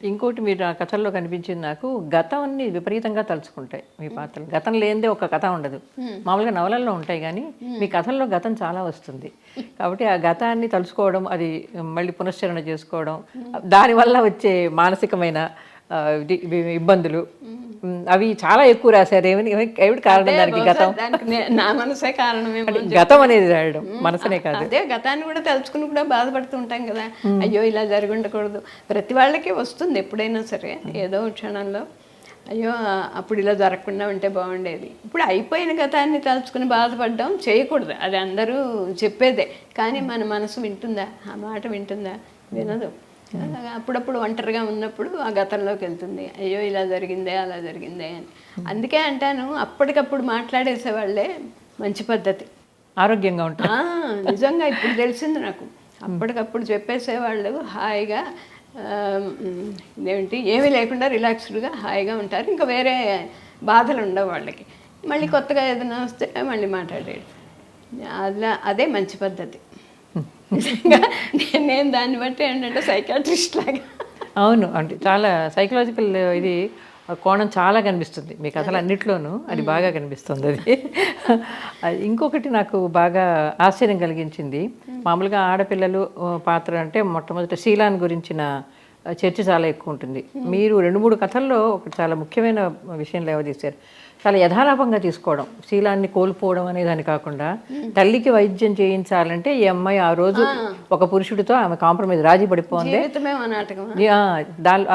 ఇంకోటి మీరు ఆ కథల్లో కనిపించింది నాకు, గతాన్ని విపరీతంగా తలుచుకుంటాయి మీ పాత్రలు. గతం లేనిదే ఒక కథ ఉండదు. మామూలుగా నవలల్లో ఉంటాయి కానీ మీ కథల్లో గతం చాలా వస్తుంది. కాబట్టి ఆ గతాన్ని తలుచుకోవడం, అది మళ్ళీ పునశ్చరణ చేసుకోవడం, దానివల్ల వచ్చే మానసికమైన ఇబ్బందులు అవి చాలా ఎక్కువ రాశారు. ఏమిటి కారణం దానికి? గతం, నా మనసే కారణమేమో. గతం అనేది రాయడం మనసునే కాదు. అదే గతాన్ని కూడా తలుచుకుని కూడా బాధపడుతూ ఉంటాం కదా, అయ్యో ఇలా జరిగి ఉండకూడదు. ప్రతి వాళ్ళకి వస్తుంది ఎప్పుడైనా సరే ఏదో క్షణంలో, అయ్యో అప్పుడు ఇలా జరగకుండా ఉంటే బాగుండేది. ఇప్పుడు అయిపోయిన గతాన్ని తలుచుకుని బాధపడడం చేయకూడదు, అది అందరూ చెప్పేదే. కానీ మన మనసు వింటుందా? ఆ మాట వింటుందా? వినదు. అప్పుడప్పుడు ఒంటరిగా ఉన్నప్పుడు ఆ గతంలోకి వెళ్తుంది, అయ్యో ఇలా జరిగిందే అలా జరిగిందే అని. అందుకే అంటాను, అప్పటికప్పుడు మాట్లాడేసేవాళ్ళే మంచి పద్ధతి, ఆరోగ్యంగా ఉంటారు. నిజంగా ఇప్పుడు తెలిసింది నాకు. అప్పటికప్పుడు చెప్పేసేవాళ్ళు హాయిగా ఇదేంటి ఏమీ లేకుండా రిలాక్స్డ్గా హాయిగా ఉంటారు. ఇంకా వేరే బాధలు ఉండవు వాళ్ళకి. మళ్ళీ కొత్తగా ఏదైనా వస్తే మళ్ళీ మాట్లాడేది. అదే మంచి పద్ధతి. నిజంగా నేను దాన్ని బట్టి ఏంటంటే సైకాట్రిస్ట్ లాగా. అవును, అంటే చాలా సైకలాజికల్ ఇది కోణం చాలా కనిపిస్తుంది మీకు అసలు అన్నిట్లోనూ, అది బాగా కనిపిస్తుంది. అది ఇంకొకటి నాకు బాగా ఆశ్చర్యం కలిగించింది. మామూలుగా ఆడపిల్లలు పాత్ర అంటే మొట్టమొదటి శీలాన్ని గురించిన చర్చ చాలా ఎక్కువ ఉంటుంది. మీరు 2-3 కథల్లో ఒకటి చాలా ముఖ్యమైన విషయం లేవదీశారు. చాలా యథాలాపంగా తీసుకోవడం, శీలాన్ని కోల్పోవడం అనే దాని కాకుండా, తల్లికి వైద్యం చేయించాలంటే ఈ అమ్మాయి ఆ రోజు ఒక పురుషుడితో ఆమె కాంప్రమైజ్ రాజీ పడిపోయింది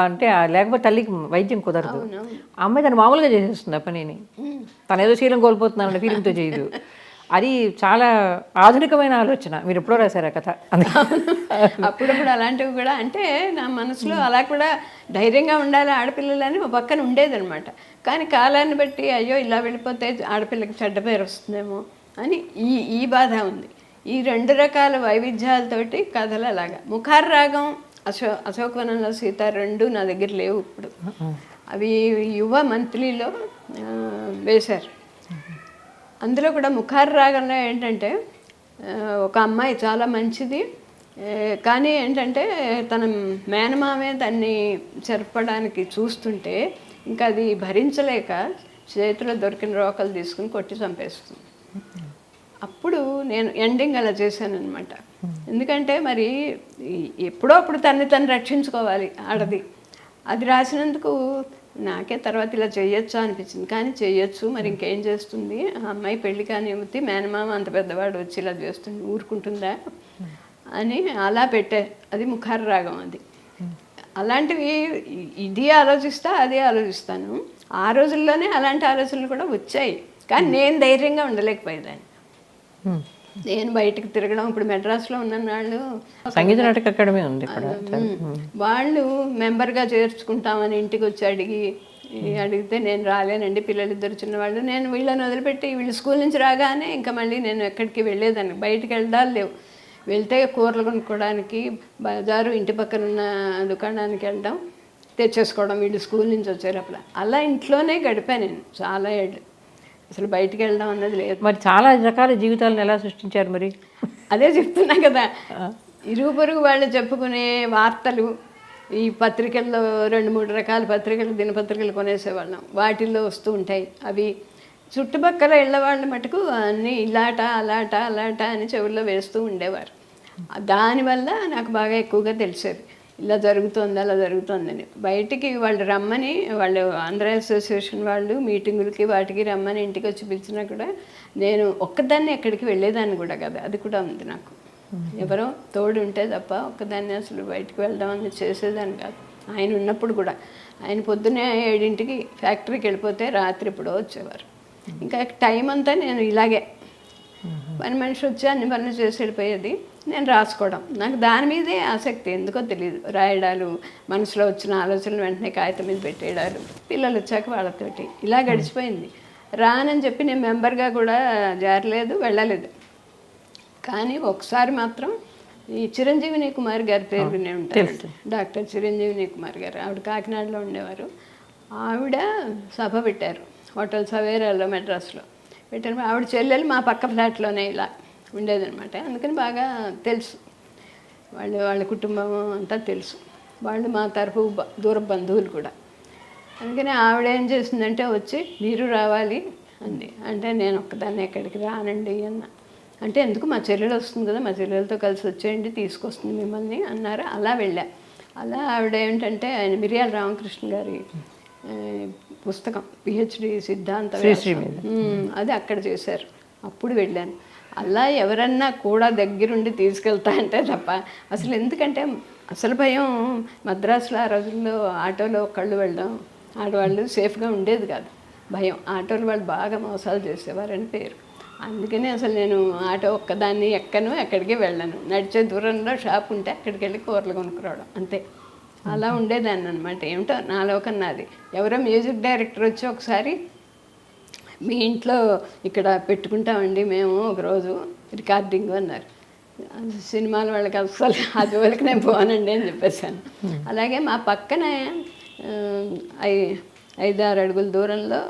అంటే, లేకపోతే తల్లికి వైద్యం కుదరదు. ఆ అమ్మాయి తను మామూలుగా చేసేస్తుంది ఆ పనిని. తను ఏదో శీలం కోల్పోతున్నానన్న ఫీలింగ్తో చేయదు. అది చాలా ఆధునికమైన ఆలోచన. మీరు ఎప్పుడో రాశారు ఆ కథ. అప్పుడప్పుడు అలాంటివి కూడా, అంటే నా మనసులో అలా కూడా ధైర్యంగా ఉండాలి ఆడపిల్లలని ఒక పక్కన ఉండేదనమాట. కానీ కాలాన్ని బట్టి అయ్యో ఇలా వెళ్ళిపోతే ఆడపిల్లకి చెడ్డ పేరు వస్తుందేమో అని ఈ బాధ ఉంది. ఈ 2 రకాల వైవిధ్యాలతోటి కథలు అలాగా. ముఖార్ రాగం, అశోకవనంలో సీత 2 నా దగ్గర లేవు ఇప్పుడు. అవి యువ మంత్లీలో వేశారు. అందులో కూడా ముఖార్ రాగంలో ఏంటంటే, ఒక అమ్మాయి చాలా మంచిది, కానీ ఏంటంటే తన మేనమామే దాన్ని చెరపడానికి చూస్తుంటే ఇంకా అది భరించలేక చేతిలో దొరికిన రోకలు తీసుకుని కొట్టి చంపేస్తుంది. అప్పుడు నేను ఎండింగ్ అలా చేశానన్నమాట. ఎందుకంటే మరి ఎప్పుడో అప్పుడు తను రక్షించుకోవాలి ఆడది. అది రాసినందుకు నాకే తర్వాత ఇలా చేయొచ్చా అనిపించింది. కానీ చేయొచ్చు, మరి ఇంకేం చేస్తుంది ఆ అమ్మాయి, పెళ్లి కానివ్వతి, మేనమామ అంత పెద్దవాడు వచ్చి ఇలా చేస్తుంది, ఊరుకుంటుందా అని అలా పెట్టే. అది ముఖార్ రాగం. అది అలాంటివి ఇది ఆలోచిస్తా, అదే ఆలోచిస్తాను. ఆ రోజుల్లోనే అలాంటి ఆలోచనలు కూడా వచ్చాయి, కానీ నేను ధైర్యంగా ఉండలేకపోయేదాన్ని. నేను బయటకు తిరగడం, ఇప్పుడు మెడ్రాస్లో ఉన్న వాళ్ళు సంగీత నాటక అకాడమీ ఉంది, వాళ్ళు మెంబర్గా చేర్చుకుంటామని ఇంటికి వచ్చి అడిగితే నేను రాలేనండి, పిల్లలిద్దరు చిన్నవాళ్ళు, నేను వీళ్ళని వదిలిపెట్టి వీళ్ళు స్కూల్ నుంచి రాగానే ఇంకా మళ్ళీ నేను ఎక్కడికి వెళ్ళేదాన్ని. బయటికి వెళ్ళడాలు లేవు. వెళ్తే కూరలు కొనుక్కోవడానికి బజారు ఇంటి పక్కన ఉన్న దుకాణానికి వెళ్ళడం, తెచ్చేసుకోవడం వీళ్ళు స్కూల్ నుంచి వచ్చేటప్పుడు. అలా ఇంట్లోనే గడిపాను నేను చాలా ఏళ్ళు. అసలు బయటికి వెళ్ళడం అన్నది లేదు. మరి చాలా రకాల జీవితాలను ఎలా సృష్టించారు మరి? అదే చెప్తున్నా కదా, ఇరుగు పొరుగు వాళ్ళు చెప్పుకునే వార్తలు, ఈ పత్రికల్లో 2-3 రకాల పత్రికలు, దినపత్రికలు కొనేసేవాళ్ళం, వాటిల్లో వస్తూ ఉంటాయి. అవి చుట్టుపక్కల ఇళ్ళవాళ్ళు మటుకు అన్నీ ఇలాట అలాట అలాట అని చెవుల్లో వేస్తూ ఉండేవారు. దానివల్ల నాకు బాగా ఎక్కువగా తెలిసేది, ఇలా జరుగుతోంది అలా జరుగుతోందని. బయటికి వాళ్ళు రమ్మని, వాళ్ళు ఆంధ్ర అసోసియేషన్ వాళ్ళు మీటింగులకి వాటికి రమ్మని ఇంటికి వచ్చి పిలిచినా కూడా నేను ఒక్కదాన్ని ఎక్కడికి వెళ్ళేదాన్ని కూడా కదా. అది కూడా ఉంది నాకు, ఎవరో తోడు ఉంటే తప్ప ఒక్కదాన్ని అసలు బయటికి వెళ్ళడం అని చేసేదాన్ని కాదు. ఆయన ఉన్నప్పుడు కూడా, ఆయన పొద్దున్నే 7ంటికి ఫ్యాక్టరీకి వెళ్ళిపోతే రాత్రి ఎప్పుడో వచ్చేవారు. ఇంకా టైం అంతా నేను ఇలాగే పని మనిషి వచ్చి అన్ని పనులు చేసి వెళ్ళిపోయేది, నేను రాసుకోవడం. నాకు దాని మీదే ఆసక్తి, ఎందుకో తెలియదు. రాయడాలు, మనసులో వచ్చిన ఆలోచనలు వెంటనే కాగితం మీద పెట్టేయడాలు, పిల్లలు వచ్చాక వాళ్ళతోటి ఇలా గడిచిపోయింది. రానని చెప్పి నేను మెంబర్గా కూడా జారలేదు, వెళ్ళలేదు. కానీ ఒకసారి మాత్రం ఈ చిరంజీవిని కుమార్ గారి పేరు వినే ఉంటారు, డాక్టర్ చిరంజీవిని కుమార్ గారు. ఆవిడ కాకినాడలో ఉండేవారు. ఆవిడ సభ పెట్టారు హోటల్ సవేరాలో, మెడ్రాస్లో పెట్టారు. ఆవిడ చెల్లెలు మా పక్క ఫ్లాట్లోనే ఇలా ఉండేదన్నమాట. అందుకని బాగా తెలుసు, వాళ్ళ కుటుంబం అంతా తెలుసు. వాళ్ళు మా తరఫు దూర బంధువులు కూడా. అందుకని ఆవిడ ఏం చేసిందంటే వచ్చి మీరు రావాలి అంది. అంటే నేను ఒక్కదాన్ని ఎక్కడికి రానండి అన్న. అంటే ఎందుకు మా చెల్లెలు వస్తుంది కదా, మా చెల్లెలతో కలిసి వచ్చేయండి తీసుకొస్తుంది మిమ్మల్ని అన్నారు. అలా వెళ్ళా. అలా ఆవిడ ఏమిటంటే ఆయన మిరియాల రామకృష్ణ గారి పుస్తకం పిహెచ్డి సిద్ధాంత అది అక్కడ చేశారు. అప్పుడు వెళ్ళాను. అలా ఎవరన్నా కూడా దగ్గరుండి తీసుకెళ్తా అంటే తప్ప అసలు ఎందుకంటే అసలు భయం మద్రాసులో ఆ రోజుల్లో ఆటోలో కళ్ళు వెళ్ళడం ఆడవాళ్ళు సేఫ్గా ఉండేది కాదు. భయం ఆటోలు వాళ్ళు బాగా మోసాలు చేసేవారని పేరు. అందుకని అసలు నేను ఆటో ఒక్కదాన్ని ఎక్కను, ఎక్కడికి వెళ్ళను. నడిచే దూరంలో షాప్ ఉంటే అక్కడికి వెళ్ళి కూరలు కొనుక్కురావడం అంతే. అలా ఉండేదాన్ని అనమాట. ఏమిటో నాలోకం నాది. ఎవరో మ్యూజిక్ డైరెక్టర్ వచ్చి ఒకసారి మీ ఇంట్లో ఇక్కడ పెట్టుకుంటామండి మేము ఒకరోజు రికార్డింగ్ అన్నారు. సినిమాల వాళ్ళకి అసలు అది వాళ్ళకి నేను పోనండి అని చెప్పేసాను. అలాగే మా పక్కనే 5-6 అడుగుల దూరంలో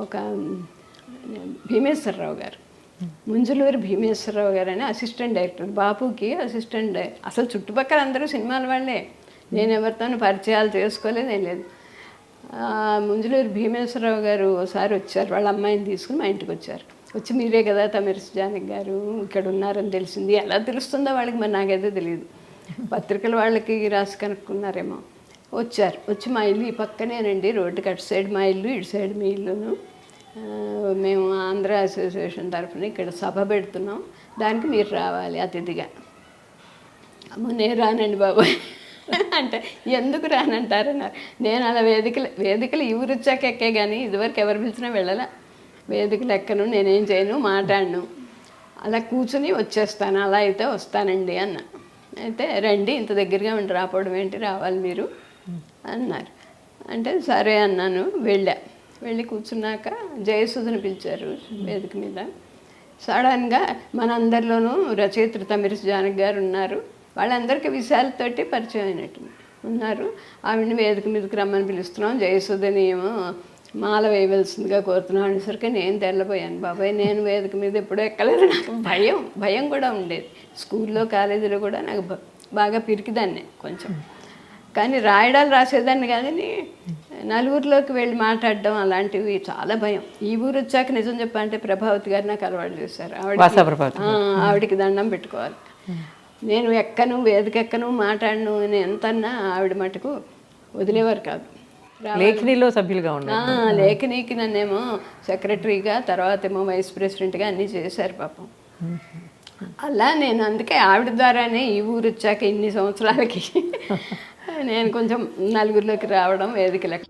ఒక భీమేశ్వరరావు గారు, ముంజులూరి భీమేశ్వరరావు గారు అని అసిస్టెంట్ డైరెక్టర్, బాపుకి అసిస్టెంట్ అసలు చుట్టుపక్కల అందరూ సినిమాల వాళ్ళే. నేను ఎవరితోనూ పరిచయాలు చేసుకోలేదు, ఏం లేదు. ముంజులూరి భీమేశ్వరరావు గారు ఒకసారి వచ్చారు, వాళ్ళ అమ్మాయిని తీసుకుని మా ఇంటికి వచ్చారు. వచ్చి మీరే కదా తమిరిస జానకి గారు, ఇక్కడ ఉన్నారని తెలిసింది. ఎలా తెలుస్తుందో వాళ్ళకి, మరి నాకైతే తెలియదు. పత్రికల వాళ్ళకి రాసి కనుక్కున్నారేమో. వచ్చారు. వచ్చి మా ఇల్లు ఈ పక్కనేనండి, రోడ్డుకి అటు సైడ్ మా ఇల్లు, ఇటు సైడ్ మీ ఇల్లును. మేము ఆంధ్ర అసోసియేషన్ తరఫున ఇక్కడ సభ పెడుతున్నాం, దానికి మీరు రావాలి అతిథిగా. అమ్మ నేను రానండి బాబాయ్ అంటే ఎందుకు రానంటారన్నారు. నేను అలా వేదికలు ఈ ఊరు వచ్చాక ఎక్కే కానీ ఇదివరకు ఎవరు పిలిచినా వెళ్ళాల. వేదికలు ఎక్కను, నేనేం చేయను, మాట్లాడను, అలా కూర్చుని వచ్చేస్తాను, అలా అయితే వస్తానండి అన్న. అయితే రండి, ఇంత దగ్గరగా ఉండి రాపోవడం ఏంటి, రావాలి మీరు అన్నారు. అంటే సరే అన్నాను. వెళ్ళి కూర్చున్నాక జయసుధను పిలిచారు వేదిక మీద. సడన్గా మనందరిలోనూ రచయిత్రి తమిరిస జానకి గారు ఉన్నారు. వాళ్ళందరికీ విషయాలతోటి పరిచయం అయినట్టు ఉన్నారు. ఆవిడని వేదిక మీదకి రమ్మని పిలుస్తున్నాం, జయసుధని ఏమో మాల వేయవలసిందిగా కోరుతున్నాం అనేసరికి నేను తెల్లబోయాను. బాబాయ్ నేను వేదిక మీద ఎప్పుడూ ఎక్కలేదు. నాకు భయం కూడా ఉండేది. స్కూల్లో కాలేజీలో కూడా నాకు బాగా పిరికిదాన్ని కొంచెం. కానీ రాసేదాన్ని కానీ నలుగురిలోకి వెళ్ళి మాట్లాడడం అలాంటివి చాలా భయం. ఈ ఊరు వచ్చాక నిజం చెప్పాలంటే ప్రభావతి గారు నాకు అలవాటు చేశారు. ఆవిడకి దండం పెట్టుకోవాలి. నేను ఎక్కను, వేదిక ఎక్కను, మాట్లాడను అని ఎంతన్నా ఆవిడ మటుకు వదిలేవారు కాదు. లేఖనిలో సభ్యులుగా ఉన్నారు. లేఖనికి నన్నేమో సెక్రటరీగా, తర్వాత ఏమో వైస్ ప్రెసిడెంట్గా అన్నీ చేశారు పాపం. అలా నేను అందుకే ఆవిడ ద్వారానే ఈ ఊరు వచ్చాక ఇన్ని సంవత్సరాలకి నేను కొంచెం నలుగురిలోకి రావడం, వేదికలకి.